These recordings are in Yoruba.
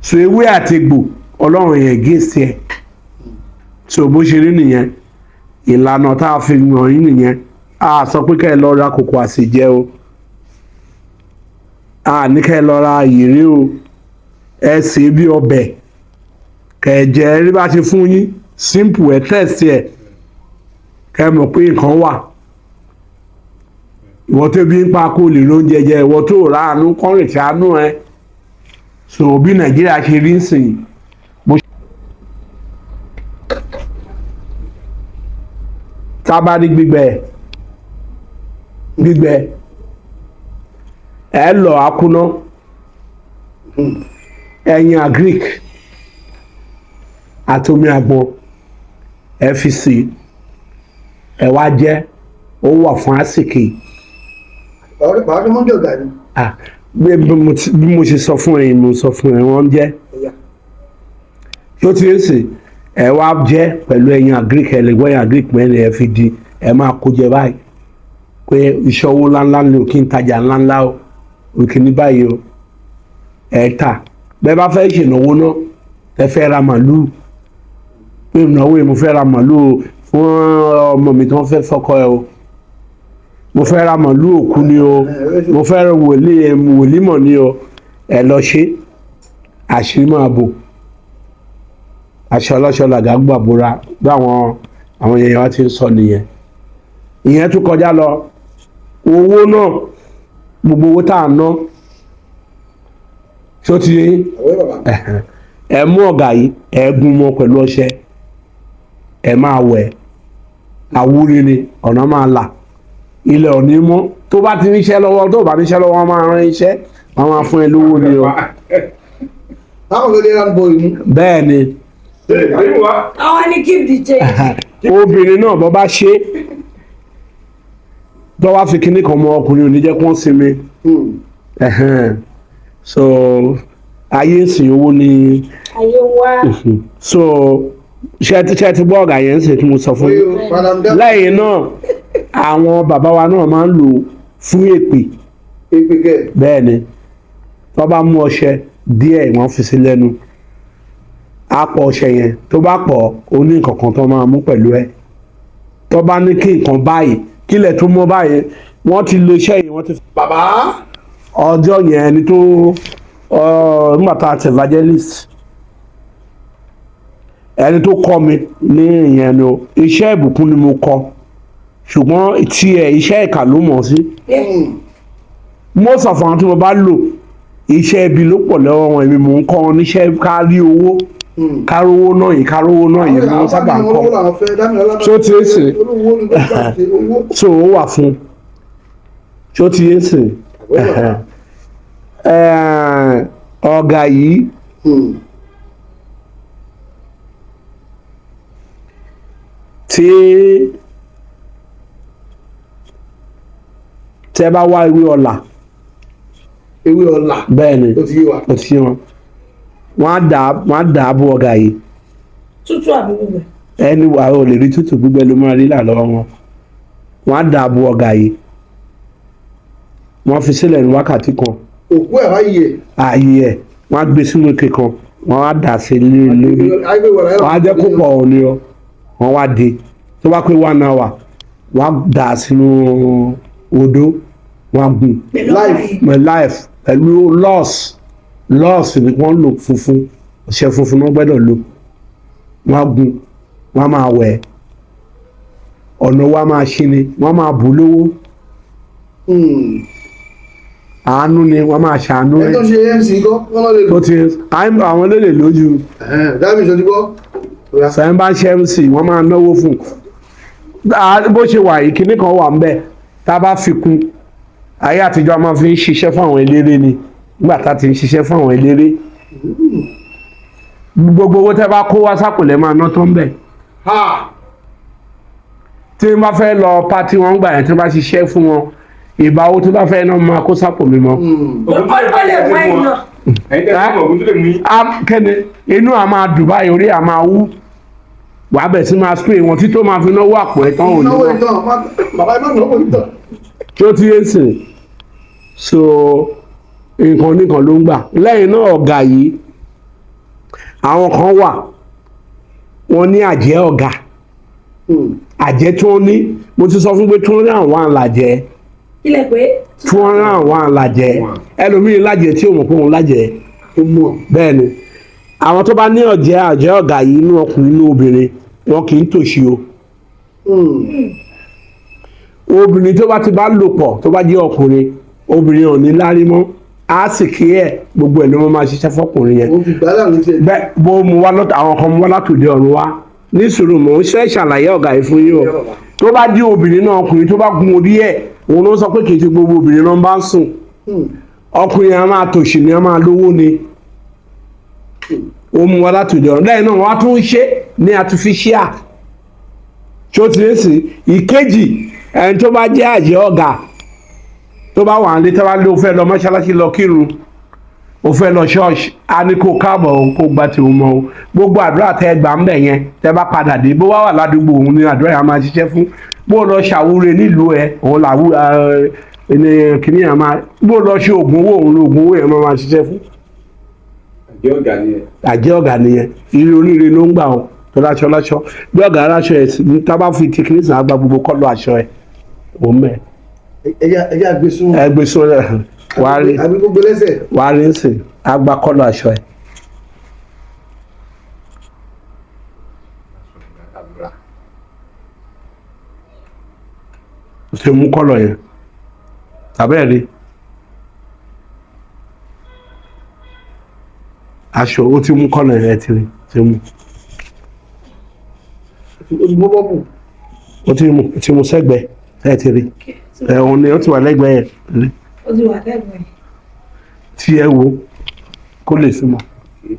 so ewé àti egbò ọlọ́run yẹn gèsè ẹ̀ so bó ṣe rí nìyẹn ìlànà tá a fi hàn yín nìyẹn a sọ pé kẹ́ ẹ lọ ra kòkò àsèjẹ o a ní kẹ́ ẹ lọ ra ìrè o ẹ sè é bí ọbẹ̀ kẹ́ ẹ jẹ rí bá ṣe fún yín simple ẹ tẹ̀sí ẹ kẹ́ ẹ mọ̀ pé nǹkan wà ìwọ tó bí ń pa kó lè lóúnjẹ jẹ ìwọ tó ráàánú kọ́rìn ṣàánú ẹ so bí nàìjíríà ṣe rí sìn tábàdí gbígbẹ ẹ lọ akúná ẹyin agric àtomi àgbọn ẹ fi sí ẹ wá jẹ ó wà fún àsìkè. bàbá tó mọ́ jọ gàrí. bí mo ṣe sọ fún ẹ mo sọ fún ẹ wọ́n jẹ́ yóò ti ń sè ẹ wá jẹ pẹ̀lú ẹyin agric ẹ lè gbọ́ ẹyin agric mẹ́rin ẹ fi di ẹ máa kó jẹ báyìí pé iṣẹ́ owó ńláńlá ni o kí n tajà ńláńlá o òkè ní báyìí o ẹ tà bẹ́ẹ̀ bá fẹ́ ṣènáwó náà ẹ fẹ́ ra màlúù pé ìnáwó yìí mo fẹ́ ra màlúù fún ọmọ mi tí wọ́n fẹ́ fọ́kọ ẹ o mo fẹ́ ra màlúù òkú ni o mo fẹ́ ra wòlímọ̀ ni o ẹ lọ ṣe àṣírí máa bò aṣọ ọlọ́ṣọ làgà gbàbúra bí àwọn èèyàn wa ti ń sọ nìyẹn ìyẹn tún kọjá lọ owó náà gbogbo owó tá à ń ná ṣó ti ẹ mú ọ̀gá yìí ẹ gún mọ́ pẹ̀lú ọṣẹ ẹ máa wẹ̀ àwúrí ni ọ̀nà máa là ilẹ̀ òní mọ́ tó bá ti níṣẹ́ lọ́wọ́ tó bá níṣẹ́ lọ́wọ́ wọn máa rán iṣẹ́ wọn máa fún ẹ lówó ni o. báwo ló lè rán bọ ìlú. bẹ́ẹ̀ ni àwọn ní keep the change. obìnrin náà bọ́ bá ṣe tó wá fi kinní kan mọ ọkùnrin ò ní jẹ́ kó ń sinmi so ayé ń sìn owó ni ayé wá. so ṣe ti gbọ́ ọ̀gá yẹn ń sìn tí mo sọ fún yín lẹ́yìn náà àwọn bàbá wa náà máa ń lò fún èpè bẹ́ẹ̀ ni tó bá mú ọṣẹ díẹ̀ wọ́n fi sí lẹ́nu á pọ̀ ọṣẹ yẹn tó bá pọ̀ ó ní nǹkan kan tó máa mú pẹ̀lú ẹ tó bá ní kí nǹkan báyìí kílẹ̀ tó mọ́ báyìí wọ́n ti lo iṣẹ́ yìí wọ́n ti. bàbá ọjọ́ yẹn ẹni tó nígbà tá a ti evangelist ẹni tó kọ́ mi ní ìyẹn ni iṣẹ́ ìbùkún ni mo kọ́ ṣùgbọ́n tiẹ̀ iṣẹ́ ìkà ló mọ̀ sí. most of àwọn tí mo bá lò iṣẹ́ ibi ló pọ̀ lọ́wọ́ wọn èmi mò ń kọ́ wọn níṣẹ́ kárí owó kárówó náà yìí ló sábà ń kọ́ tó ti ń sè so ó wà fún tó ti ń sè ọ̀gá yìí tí tẹ́ bá wá ewé ọ̀la bẹ́ẹ̀ ni ó ti yé wọn wọ́n á dà á bó ọ̀gá yìí tútù àbí gbígbẹ. ẹni wà ó lè rí tútù gbígbẹ ló máa rí là lọ́wọ́ wọn wọ́n á dà á bó ọ̀gá yìí wọ́n fi sílẹ̀ ní wákàtí kan òkú ẹ̀ wáyé ààyè ẹ̀ wọ́n á gbé sínú ike kan wọ́n á dà sí lórí wọ́n á jẹ́ kó pọ̀ òní ọ wọ́n wá dé tó bá pé 1 hour wọ́n á dà sínú odó wọ́n á gùn life pẹ̀lú lọ́ọ̀sì ni wọ́n lò funfun ọṣẹ funfun náà gbọ́dọ̀ lò wọ́n á gùn wọ́n á máa wẹ̀ ọ̀nà wa máa ṣí ni wọ́n máa bù lówó àánú ni wọ́n máa ṣàánú ẹ̀ tó ṣe mc kọ́ wọ́n lè tó ti àwọn lè lè lójú dábì ìṣojú bọ́. sẹ́yìn bá ṣe mc wọ́n máa náwó fún bó ṣe wà yìí kinní kan wà ń bẹ̀ tá a bá fi kún ayé àtijọ́ a máa fi ń ṣiṣẹ́ fún àwọn eléré ni nígbà tá a ti ń ṣiṣẹ́ fún àwọn eléré gbogbo owó tẹ́ bá kó wá sápòlẹ̀ máa ná tó ń bẹ̀ tí wọ́n bá fẹ́ lọ pátí wọn gbà yẹn tí wọ́n bá ṣiṣẹ́ fún wọn ìbá owó tó bá fẹ́ náà máa kó sápò mi mọ́. ó lè mú ẹyin náà. kẹ́ni inú a máa dùn báyìí orí a máa wú wàá bẹ̀ sí máa spray wọn tí tó máa fi náwó àpò ẹ̀ tán òní náwó náà ìtàn bàbá ẹ̀ má náwó ìtàn. tí ó ti yé sìn so nǹkan oníkan ló ń gbà lẹ́yìn náà ọ̀gá yìí àwọn kan wà wọ́n ní àjẹ́ ọ̀gá àjẹ́ tí wọ́n ní mo ti sọ fún pé 201 làjẹ́ Ilẹ̀ pé. 201 làjẹ́ ẹlòmíì lájẹ́ tí ò mọ̀ pé òun lájẹ́ bẹ́ẹ̀ ni àwọn tó bá ní àjẹ́ ọ̀gá yìí inú ọkùnrin inú obìnrin wọn kì í tòṣì o obìnrin tó bá ti bá lò pọ̀ tó bá jẹ́ ọkùnrin obìnrin ò ní lárí mọ́ á sì kí ẹ̀ gbogbo ẹ̀ ló máa ṣiṣẹ́ fọkùnrin yẹn Mo fi gbálà ní tiẹ̀. bẹ́ẹ̀ bó mu wá lọ́tọ̀ àwọn kan mu wá látòdì ọ̀run wá ní sùúrù mò ń ṣe ṣàlàyé ọ̀gá yìí fún yín o tó bá jẹ́ obìnrin náà ọkùnrin tó bá gun orí ẹ̀ òun ló sọ pé kì í ṣe gbogbo obìnrin náà bá ń sùn ọkùnrin a máa tòṣì ni a máa lówó ni ó mu wá látòdì ọ̀run lẹ́yìn náà wọ́n á tún ṣe ní artificial tí ó ti ń sìn ìkejì ẹni tó bá jẹ́ àjẹ́ ọ̀gá tó bá wà ní tẹ́wá lé o fẹ́ lọ mọ́ṣáláṣí lọ kírun o fẹ́ lọ ṣọ́ọ̀ṣì a ní kó káàbọ̀ o kó gba tìrún mọ́ o gbogbo àdúrà tẹ́ gbà ń bẹ̀ yẹn tẹ́ bá padà dé bó wá wà ládùúgbò òun ní àdúrà yẹn máa ṣiṣẹ́ fún bó lọ ṣàwúre nílùú ẹ òun làwú kìnìún yẹn máa bó lọ ṣe oògùn owó òun lóògùn owó yẹn máa ṣiṣẹ́ fún. àjẹ́ ọ̀gá nìyẹn ire oníire ló ń gbà o tó láṣọ bí ọ̀gá aláṣọ ẹ̀ sí ní tá bá fi tìkìnísàn àgbà gbogbo kọ́lọ̀ aṣọ ẹ̀ òun mẹ́ Ẹja àgbésùn. ẹgbẹ́ sọ́rọ̀ wàá rí Àbí gbogbo lẹ́sẹ̀. wàá rí ń sìn àgbà kọ́lọ̀ aṣọ ẹ̀. o ti mú kọ́lọ̀ yẹn tàbí ẹ̀ rí aṣọ o ti mú kọ́lọ̀ yẹn ẹ ti mú Mo bọ́ bù. o ti mú sẹ́gbẹ̀ẹ́ ẹ ti rí òun ni ó ti wà lẹ́gbẹ̀ẹ́ yẹn Ó ti wà lẹ́gbẹ̀ẹ́. tí ẹ wo kó lè súnmọ́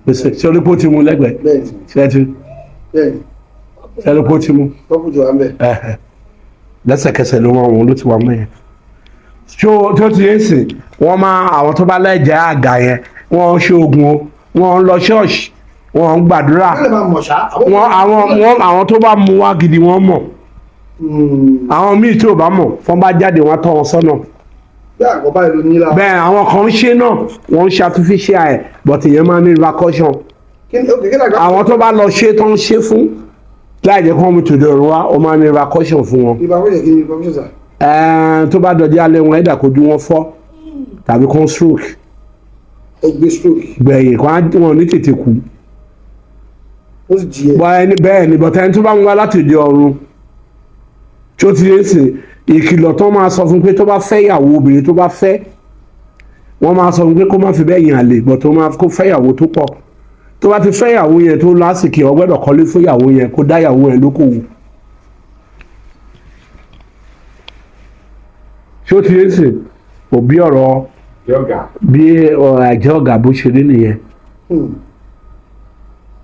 pèsè ṣé orí pó ti mú lẹ́gbẹ̀ẹ́ Bẹ́ẹ̀ni. ṣé ẹ ti Bẹ́ẹ̀ni. ṣé orí pó ti mú Bọ́bù jọ wá ń bẹ̀. lẹ́sẹ̀kẹsẹ̀ ló wọn ló ti wà mọ́ yẹn tó ti yé sìn wọ́n máa àwọn tó bá lẹ́jẹ̀ àgà yẹn wọ́n ń ṣe oògùn o wọ́n ń lọ ṣọ́ọ̀ṣì wọ́n ń gbàdúrà Wọ́n lè máa mọ̀ ṣá. àwọn tó bá mu wá gidi wọ́n mọ̀ àwọn míì tí ò bá mọ̀ fọ́n bá jáde wọ́n tọ́ wọn sọ́nà Bí àgbọ̀ báyìí ló ní lára. bẹ́ẹ̀ àwọn kan ń ṣe náà wọ́n ń ṣe artificial ẹ̀ but ìyẹn máa ní repercussion Kí ni àgbà? àwọn tó bá lọ ṣe tó ń ṣe fún láì jẹ́ kí wọ́n mú tòde ọ̀run wá ó máa ní repercussion fún wọn Ìbá wọ́n yẹ kí ni ìbá sà. tó bá dọjọ́ alẹ́ wọn ẹ̀dà kojú wọn fọ́ tàbí kan stroke Ó gbé stroke. gbẹ̀yìn kan wọn ní tètè kú Ó sì jí ẹ. bẹ́ẹ̀ ni bọ̀tẹ́ ẹni tó bá ń wá láti òde ọ̀run tí ó ti yé sìn ìkìlọ̀ tó máa sọ fún pé tó bá fẹ́ ìyàwó obìnrin tó bá fẹ́ wọ́n máa sọ fún pé kó má fi bẹ́ẹ̀ yàn àlè bọ̀ tó máa kó fẹ́ ìyàwó tó pọ̀ tó bá ti fẹ́ ìyàwó yẹn tó lásìkò ó gbọ́dọ̀ kọ́lé fún ìyàwó yẹn kó dá ìyàwó yẹn lókòwò tí ó ti yé sìn òbí ọ̀rọ̀ bí àjẹ́ ọ̀gá bó ṣe rí nìyẹn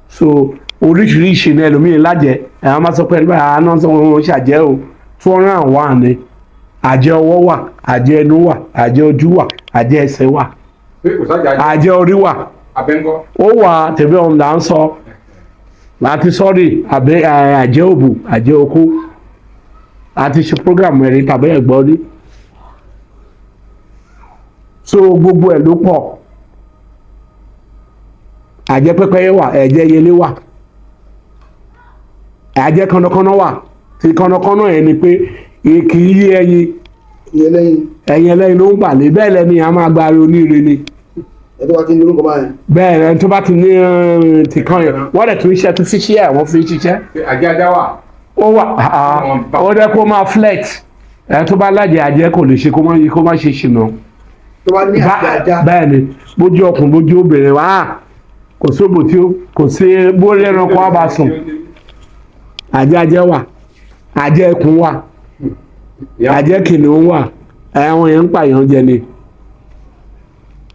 so oríṣiríṣi ní ẹlòmíín lájẹ ẹ̀wọ̀n máa sọ pé ẹni báyìí àná sọ wọn ṣàjẹ́ o 201 ni àjẹ́ ọwọ́ wà àjẹ́ ẹnu wà àjẹ́ ojú wà àjẹ́ ẹsẹ̀ wà àjẹ́ orí wà ó wà tẹ̀bí ọ̀hún là ń sọ láti sọ́ọ̀rì àjẹ́ òbò àjẹ́ okó àti ṣe program ẹ̀rí tàbí ẹ̀gbọ́n rí so gbogbo ẹ̀ ló pọ̀ àjẹ́ pẹ́pẹ́yẹ wà ẹ̀jẹ̀ yẹlé wà àjẹ́ kọ́nọ́kọ́nọ́ wà tí kọ́nọ́kọ́nọ́ yẹn ni pé kì í yé ẹyin ẹyin ẹlẹ́yin ló ń pàlẹ́ bẹ́ẹ̀ lẹ́ni a máa gba oníire ni ẹ tó bá ti ní orúkọ báyẹn. bẹ́ẹ̀ rẹ tó bá ti ní tìkan yẹn wọ́n dẹ̀ tún iṣẹ́ tó fi ṣíẹ́ wọ́n fi ṣiṣẹ́. àjẹ́ wà. ó wà ó dẹ́ kó máa flex ẹ tó bá lájẹ àjẹ́ kò lè ṣe kó má ṣe ṣìnà. tó bá ní àjẹ́. bẹ́ẹ̀ ni bójú ọkùnrin bójú obìnrin wá kò sóbò tí ó kò sí bórí ẹranko á bá sùn àjẹ́ wà àjẹ́ ẹkùn wà àjẹ́ kìnìún wà àwọn yẹn ń pààyàn jẹ ni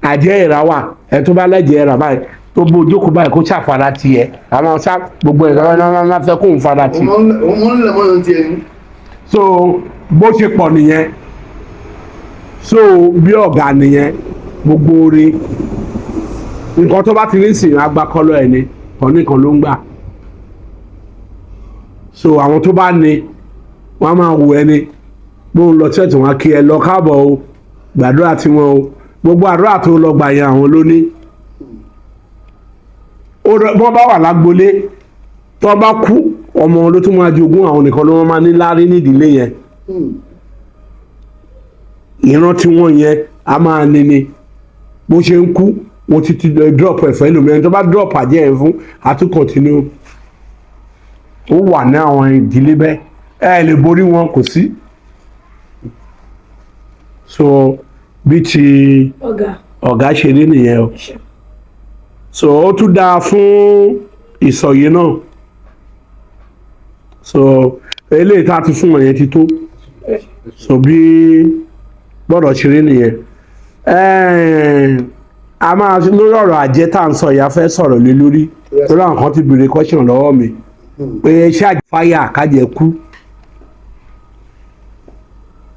àjẹ́ ìrà wà ẹ tó bá lẹ́jẹ̀ ẹ̀rà báyìí tó bó ojókòó báyìí kó ṣàfara tiẹ̀ àwọn sá gbogbo ẹ̀ náà fẹ́ kó ń fara tì. òun ń lẹ̀ mọ́yọ̀ tiẹ̀ ni. so bó ṣe pọ̀ nìyẹn so bí ọ̀gá nìyẹn gbogbo oore nǹkan tó bá ti ní sìn agbákọ́lọ́ ẹ̀ ni ọ̀nìkan ló ń gbà so àwọn tó bá ní wọ́n á máa wù ẹni bó ń lọ ṣẹ́ẹ̀tì wọn kí ẹ lọ káàbọ̀ o gbàdúrà tí wọn o gbogbo àdúrà tó lọ gbà yẹn àwọn ló ní wọ́n bá wà lágbolé tó bá kú ọmọ ló tún máa jogún, àwọn nìkan ló máa ní láárí nídìílé yẹn. ìran tí wọ́n yẹn a máa ní ni bó ṣe ń kú wọ́n ti drop ẹ̀fẹ́ lómìnira tó bá drop àjẹ́ ẹ̀ fún àtúkọ̀tínú. ó wà ní àwọn ìdílé bẹ́ẹ̀ ẹ lè borí wọn, kò sí. so bí ti ọ̀gá ṣe rí nìyẹn o. so ó tún dáa fún ìsọ̀yé náà. so eléyìí tá a ti fún wọn yẹn ti tó. so bí gbọ́dọ̀ ṣe rí nìyẹn. a máa lórí ọ̀rọ̀ àjẹ́ tá à ń sọ ìyá fẹ́ sọ̀rọ̀ lé lórí torí àwọn kan ti béèrè question lọ́wọ́ mi pé ṣé àjẹ́ fáyà kájẹ́ kú.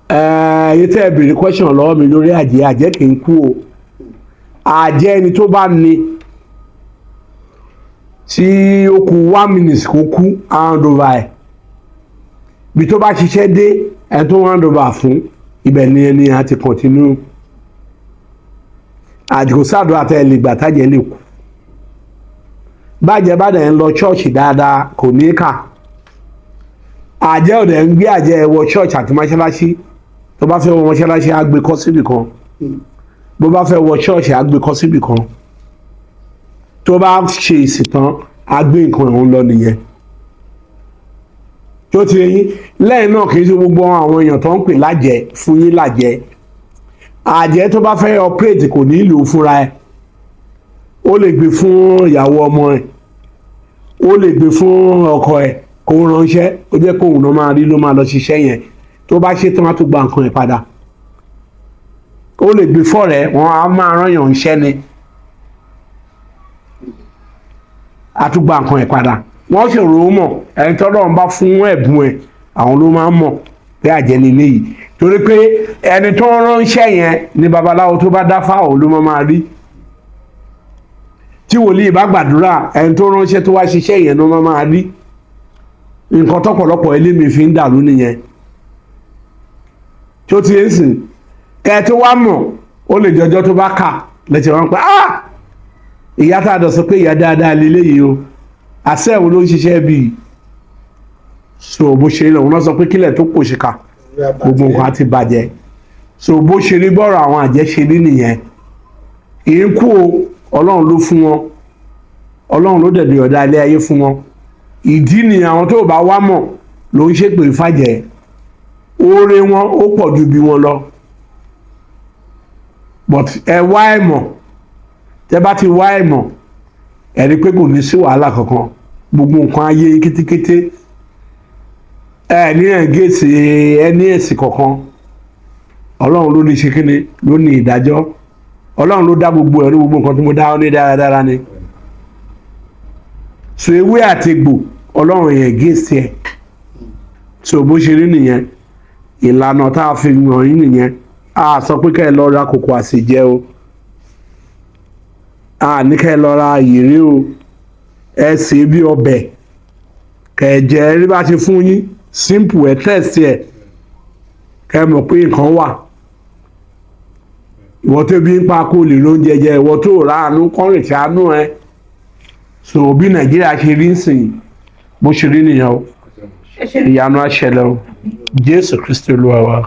èyí tẹ́ ẹ béèrè question lọ́wọ́ mi lórí àjẹ́ kì í kú o. àjẹ́ ẹni tó bá ní tí ó kù 1 minute kó kú hand over ẹ̀ bí tó bá ṣiṣẹ́ dé ẹni tó hand over fún ibẹ̀ ni ẹni a ti continue. àdìgò sáàdùn àtẹ̀lé ìgbà tájẹ́ lè kú. bàjẹ́ bá dẹ̀ ń lọ ṣọ́ọ̀ṣì dáadáa kò ní kà. àjẹ́ ò dẹ̀ ń gbé àjẹ́ ẹ̀ wọ ṣọ́ọ̀ṣì àti mọ́ṣáláṣí. tó bá fẹ́ wọ mọ́ṣáláṣí á gbé kọ́ síbì kan. bó bá fẹ́ wọ ṣọ́ọ̀ṣì á gbé kọ́ síbì kan. tó bá ṣe ìsìn tán á gbé nǹkan ọ̀hún lọ nìyẹn. tó ti yín lẹ́yìn náà kì í ṣe gbogbo àwọn èèyàn tó ń pè lájẹ́ fún yín lájẹ́. àjẹ́ tó bá fẹ́ operate kò ní ìlò fúnra ẹ̀. ó lè gbé fún ìyàwó ọmọ ẹ̀, ó lè gbé fún ọkọ ẹ̀ kó ránṣẹ́, ó jẹ́ kóun náà máa rí ló máa lọ ṣiṣẹ́ yẹn. tó bá ṣe tán á tún gba nǹkan ẹ̀ padà. ó lè gbé fọ́rẹ̀ẹ́ wọn á máa rán yàn iṣẹ́ ni. á tún gba nǹkan ẹ̀ padà. wọ́n ṣòro mọ̀ ẹni tọ́lọ́ ń bá fún ẹ̀bùn ẹ̀ àwọn ló máa ń mọ̀ pé àjẹ́ lélẹ́ yìí torí pé ẹni tó ń ránṣẹ́ yẹn ni babaláwo tó bá dá fáwọn ló máa rí. tí wòlíì bá gbàdúrà ẹni tó ránṣẹ́ tó wá ṣiṣẹ́ yẹn ló máa rí. nǹkan tọ́pọ̀lọpọ̀ ẹlẹ́mìí fi ń dàrú nìyẹn. tó ti ń sìn kẹ́ ẹ tó wá mọ̀ ó lè jọjọ́ tó bá kà lẹ́tì wọn pé ìyá tá a dọ̀ sọ pé ìyá dáadáa lélẹ́yìí o àṣẹ wo ló ń ṣiṣẹ́ bíi. so bó ṣe lọ wọn sọ pé kílẹ̀ tó kò ṣe kà gbogbo nǹkan ti bàjẹ́. so bó ṣe rí bọ́rọ̀ àwọn àjẹ́ ṣe rí nìyẹn. ìyínkù o ọlọ́run ló fún wọn, ọlọ́run ló dẹ̀ yọ̀dá ilé ayé fún wọn. ìdí ni àwọn tó bá wá mọ̀ ló ń ṣépè fàjẹ́. oore wọn ó pọ̀ ju bí wọn lọ. but ẹ wá ẹ̀mọ̀ tẹ bá ti wá ẹ̀mọ̀ ẹ rí pé kò ní sí wàhálà kankan gbogbo nǹkan ayé kétékété. ẹ ní ẹ̀gẹ́sì ẹni ẹ̀sìn kankan. ọlọ́run ló ní ṣe kíni ló ní ìdájọ́. ọlọ́run ló dá gbogbo ẹ̀rí gbogbo nǹkan tí mo dá ọ ní dáradára ni. so ewé àtegbò ọlọ́run yẹn gẹ̀ẹ́sì ẹ̀. so bó ṣe rí nìyẹn ìlànà tá a fi hàn yín nìyẹn. a sọ pé kẹ́ ẹ lọ ra kòkò àsèjẹ o. a ní kẹ́ ẹ lọ ra ìrè o. ẹ sè é bí ọbẹ̀ kẹ́ ẹ jẹ ẹ rí bá ṣe fún yín simple ẹ tẹ̀sí ẹ kẹ́ ẹ mọ̀ pé nǹkan wà. ìwọ tó bí ń pa kó lè lóúnjẹ jẹ ìwọ tó ráàánú kọrin ṣàánú ẹ. so bí nàìjíríà ṣe rí ń sìn bó ṣe rí nìyẹn o. ìyanu á ṣẹlẹ̀ o. jésù kristi olúwa wa.